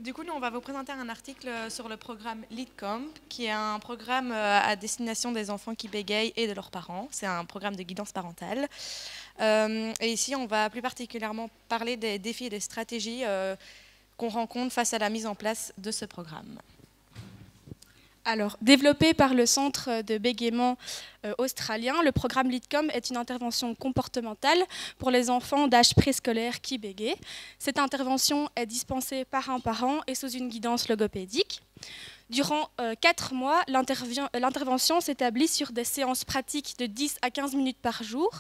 Du coup, nous, on va vous présenter un article sur le programme LeadComp, qui est un programme à destination des enfants qui bégayent et de leurs parents. C'est un programme de guidance parentale. Et ici, on va plus particulièrement parler des défis et des stratégies qu'on rencontre face à la mise en place de ce programme. Alors, développé par le Centre de bégaiement australien, le programme LeadComp est une intervention comportementale pour les enfants d'âge préscolaire qui bégayent. Cette intervention est dispensée par un parent et sous une guidance logopédique. Durant 4 mois, l'intervention s'établit sur des séances pratiques de 10 à 15 minutes par jour,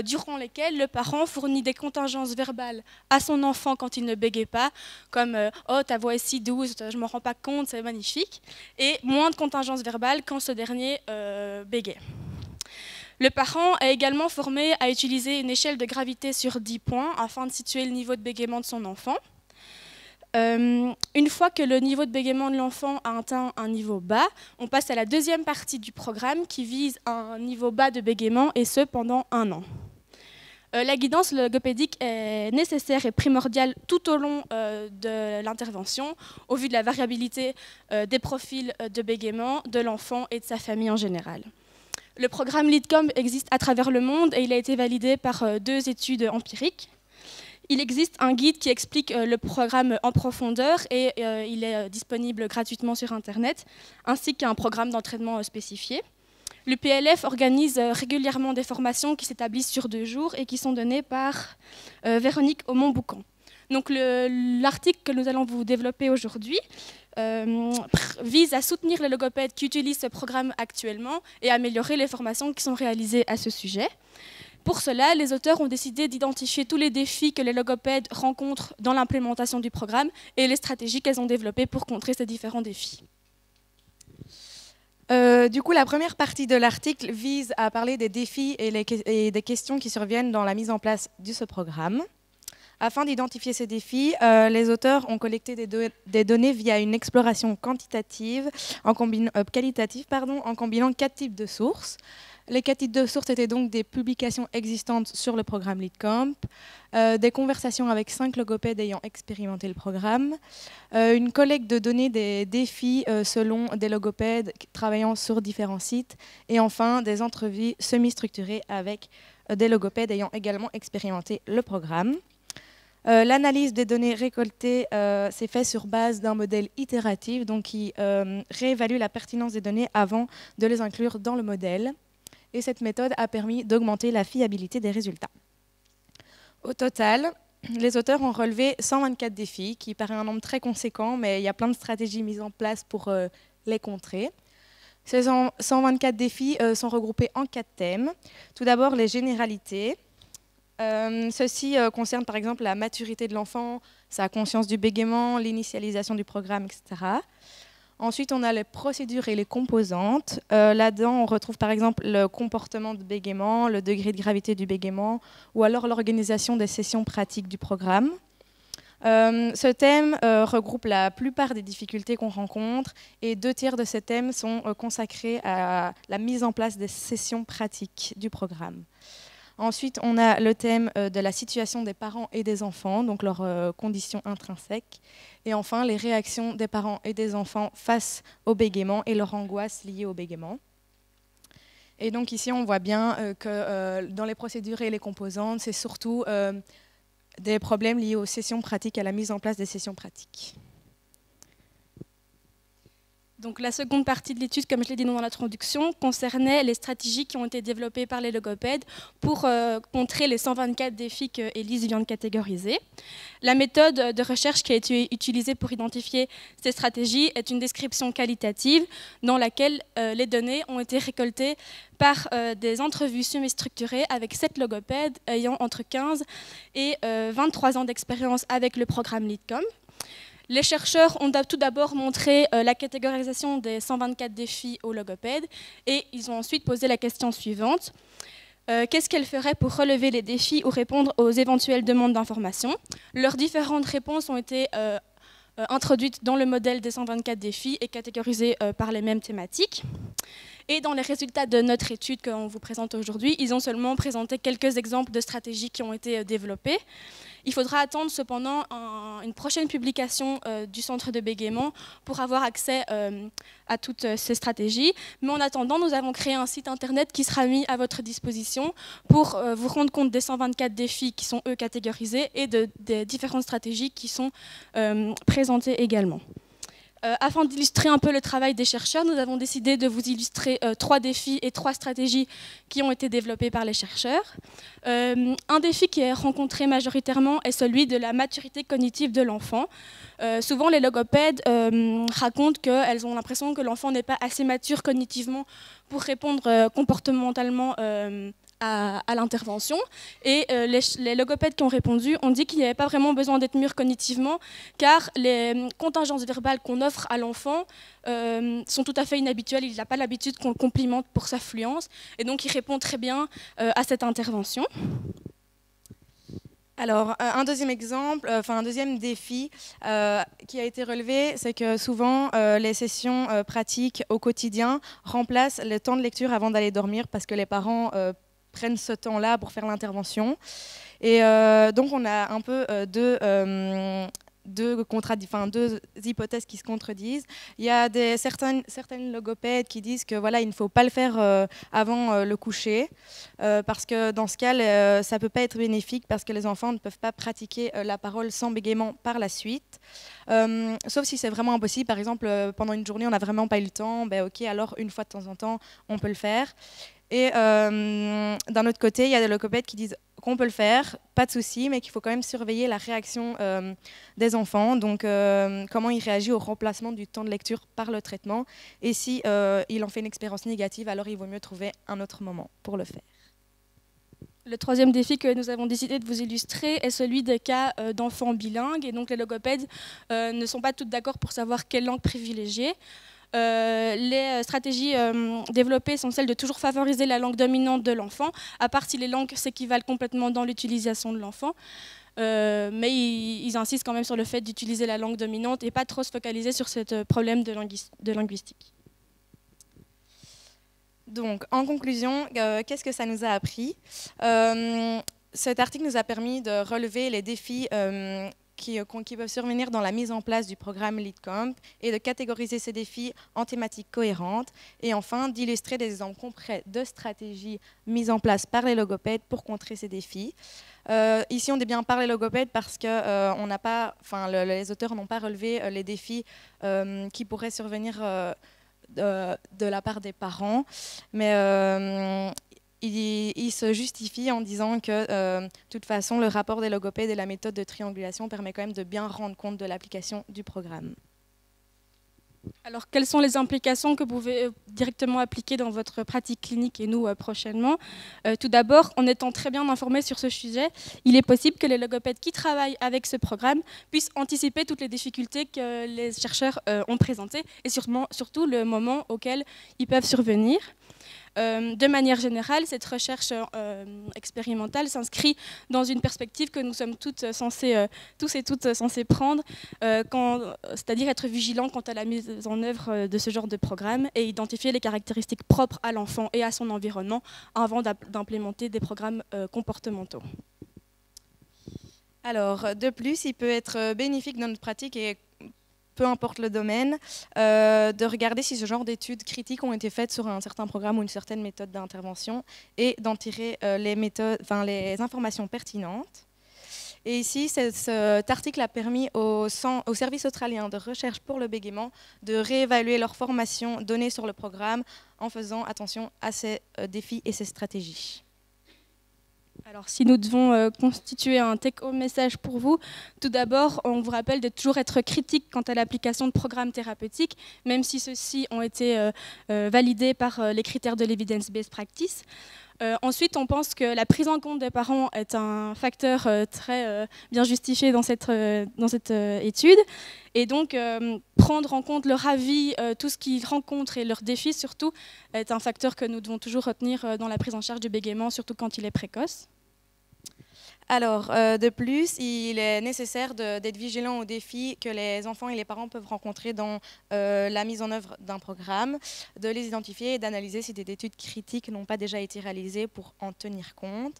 durant lesquelles le parent fournit des contingences verbales à son enfant quand il ne bégaye pas, comme « Oh, ta voix est si douce, je ne m'en rends pas compte, c'est magnifique », et moins de contingences verbales quand ce dernier bégaye. Le parent est également formé à utiliser une échelle de gravité sur 10 points afin de situer le niveau de bégaiement de son enfant. Une fois que le niveau de bégaiement de l'enfant a atteint un niveau bas, on passe à la deuxième partie du programme qui vise un niveau bas de bégaiement, et ce pendant 1 an. La guidance logopédique est nécessaire et primordiale tout au long de l'intervention, au vu de la variabilité des profils de bégaiement de l'enfant et de sa famille en général. Le programme LeadComp existe à travers le monde et il a été validé par 2 études empiriques. Il existe un guide qui explique le programme en profondeur et il est disponible gratuitement sur Internet, ainsi qu'un programme d'entraînement spécifié. Le PLF organise régulièrement des formations qui s'établissent sur 2 jours et qui sont données par Véronique Aumont-Boucan. Donc l'article que nous allons vous développer aujourd'hui vise à soutenir les logopèdes qui utilisent ce programme actuellement et à améliorer les formations qui sont réalisées à ce sujet. Pour cela, les auteurs ont décidé d'identifier tous les défis que les logopèdes rencontrent dans l'implémentation du programme et les stratégies qu'elles ont développées pour contrer ces différents défis. Du coup, la première partie de l'article vise à parler des défis et des questions qui surviennent dans la mise en place de ce programme. Afin d'identifier ces défis, les auteurs ont collecté des données via une exploration qualitative en combinant 4 types de sources. Les 4 types de sources étaient donc des publications existantes sur le programme LeadComp, des conversations avec 5 logopèdes ayant expérimenté le programme, une collecte de données des défis selon des logopèdes travaillant sur différents sites, et enfin des entrevues semi-structurées avec des logopèdes ayant également expérimenté le programme. L'analyse des données récoltées s'est faite sur base d'un modèle itératif, donc qui réévalue la pertinence des données avant de les inclure dans le modèle. Et cette méthode a permis d'augmenter la fiabilité des résultats. Au total, les auteurs ont relevé 124 défis, qui paraît un nombre très conséquent, mais il y a plein de stratégies mises en place pour les contrer. Ces 124 défis sont regroupés en 4 thèmes. Tout d'abord, les généralités. Ceci concerne par exemple la maturité de l'enfant, sa conscience du bégaiement, l'initialisation du programme, etc. Ensuite, on a les procédures et les composantes. Là-dedans, on retrouve par exemple le comportement de bégaiement, le degré de gravité du bégaiement, ou alors l'organisation des sessions pratiques du programme. Ce thème regroupe la plupart des difficultés qu'on rencontre, et 2/3 de ces thèmes sont consacrés à la mise en place des sessions pratiques du programme. Ensuite, on a le thème de la situation des parents et des enfants, donc leurs conditions intrinsèques. Et enfin, les réactions des parents et des enfants face au bégaiement et leur angoisse liée au bégaiement. Et donc ici, on voit bien que dans les procédures et les composantes, c'est surtout des problèmes liés aux sessions pratiques, à la mise en place des sessions pratiques. Donc la seconde partie de l'étude, comme je l'ai dit dans l'introduction, concernait les stratégies qui ont été développées par les logopèdes pour contrer les 124 défis que Élise vient de catégoriser. La méthode de recherche qui a été utilisée pour identifier ces stratégies est une description qualitative dans laquelle les données ont été récoltées par des entrevues semi-structurées avec 7 logopèdes ayant entre 15 et 23 ans d'expérience avec le programme LeadComp. Les chercheurs ont tout d'abord montré la catégorisation des 124 défis aux logopèdes et ils ont ensuite posé la question suivante. Qu'est-ce qu'elles feraient pour relever les défis ou répondre aux éventuelles demandes d'informations? Leurs différentes réponses ont été introduites dans le modèle des 124 défis et catégorisées par les mêmes thématiques. Et dans les résultats de notre étude qu'on vous présente aujourd'hui, ils ont seulement présenté quelques exemples de stratégies qui ont été développées. Il faudra attendre cependant une prochaine publication du centre de bégaiement pour avoir accès à toutes ces stratégies. Mais en attendant, nous avons créé un site internet qui sera mis à votre disposition pour vous rendre compte des 124 défis qui sont eux catégorisés et des différentes stratégies qui sont présentées également. Afin d'illustrer un peu le travail des chercheurs, nous avons décidé de vous illustrer 3 défis et 3 stratégies qui ont été développés par les chercheurs. Un défi qui est rencontré majoritairement est celui de la maturité cognitive de l'enfant. Souvent, les logopèdes racontent qu'elles ont l'impression que l'enfant n'est pas assez mature cognitivement pour répondre comportementalement à l'intervention. Et les logopèdes qui ont répondu ont dit qu'il n'y avait pas vraiment besoin d'être mûr cognitivement, car les contingences verbales qu'on offre à l'enfant sont tout à fait inhabituelles. Il n'a pas l'habitude qu'on le complimente pour sa fluence, et donc il répond très bien à cette intervention. Alors, un deuxième exemple, un deuxième défi qui a été relevé, c'est que souvent les sessions pratiques au quotidien remplacent le temps de lecture avant d'aller dormir parce que les parents prennent ce temps-là pour faire l'intervention. Et donc, on a un peu deux hypothèses qui se contredisent. Il y a certaines logopèdes qui disent que voilà, il ne faut pas le faire avant le coucher parce que dans ce cas, ça ne peut pas être bénéfique parce que les enfants ne peuvent pas pratiquer la parole sans bégaiement par la suite. Sauf si c'est vraiment impossible. Par exemple, pendant une journée, on n'a vraiment pas eu le temps. Ben, ok, alors une fois de temps en temps, on peut le faire. Et d'un autre côté, il y a des logopèdes qui disent qu'on peut le faire, pas de souci, mais qu'il faut quand même surveiller la réaction des enfants, donc comment il réagit au remplacement du temps de lecture par le traitement. Et si il en fait une expérience négative, alors il vaut mieux trouver un autre moment pour le faire. Le troisième défi que nous avons décidé de vous illustrer est celui des cas d'enfants bilingues. Et donc les logopèdes ne sont pas toutes d'accord pour savoir quelle langue privilégier. Les stratégies développées sont celles de toujours favoriser la langue dominante de l'enfant, à part si les langues s'équivalent complètement dans l'utilisation de l'enfant. Mais ils insistent quand même sur le fait d'utiliser la langue dominante et pas trop se focaliser sur ce problème de linguistique. Donc, en conclusion, qu'est-ce que ça nous a appris ? Cet article nous a permis de relever les défis qui peuvent survenir dans la mise en place du programme LeadCamp et de catégoriser ces défis en thématiques cohérentes et enfin d'illustrer des exemples concrets de stratégies mises en place par les logopèdes pour contrer ces défis. Ici, on dit bien par les logopèdes parce que les auteurs n'ont pas relevé les défis qui pourraient survenir de la part des parents, mais il se justifie en disant que, de toute façon, le rapport des logopèdes et la méthode de triangulation permet quand même de bien rendre compte de l'application du programme. Alors, quelles sont les implications que vous pouvez directement appliquer dans votre pratique clinique et nous prochainement ? Tout d'abord, en étant très bien informés sur ce sujet, il est possible que les logopèdes qui travaillent avec ce programme puissent anticiper toutes les difficultés que les chercheurs ont présentées et surtout le moment auquel ils peuvent survenir. De manière générale, cette recherche expérimentale s'inscrit dans une perspective que nous sommes tous et toutes censés prendre, c'est-à-dire être vigilants quant à la mise en œuvre de ce genre de programme et identifier les caractéristiques propres à l'enfant et à son environnement avant d'implémenter des programmes comportementaux. Alors, de plus, il peut être bénéfique dans notre pratique et peu importe le domaine, de regarder si ce genre d'études critiques ont été faites sur un certain programme ou une certaine méthode d'intervention et d'en tirer les informations pertinentes. Et ici, cet article a permis au service australien de recherche pour le bégaiement de réévaluer leur formation donnée sur le programme en faisant attention à ces défis et ces stratégies. Alors, si nous devons constituer un take-home message pour vous, tout d'abord, on vous rappelle de toujours être critique quant à l'application de programmes thérapeutiques, même si ceux-ci ont été validés par les critères de l'evidence-based practice. Ensuite, on pense que la prise en compte des parents est un facteur très bien justifié dans cette étude. Et donc, prendre en compte leur avis, tout ce qu'ils rencontrent et leurs défis surtout, est un facteur que nous devons toujours retenir dans la prise en charge du bégaiement, surtout quand il est précoce. Alors, de plus, il est nécessaire d'être vigilant aux défis que les enfants et les parents peuvent rencontrer dans la mise en œuvre d'un programme, de les identifier et d'analyser si des études critiques n'ont pas déjà été réalisées pour en tenir compte.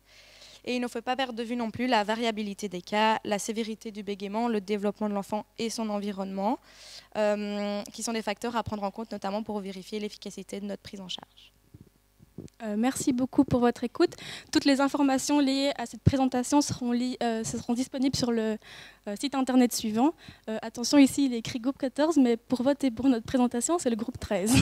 Et il ne faut pas perdre de vue non plus la variabilité des cas, la sévérité du bégaiement, le développement de l'enfant et son environnement, qui sont des facteurs à prendre en compte, notamment pour vérifier l'efficacité de notre prise en charge. Merci beaucoup pour votre écoute. Toutes les informations liées à cette présentation seront disponibles sur le site internet suivant. Attention, ici il est écrit groupe 14, mais pour voter pour notre présentation, c'est le groupe 13.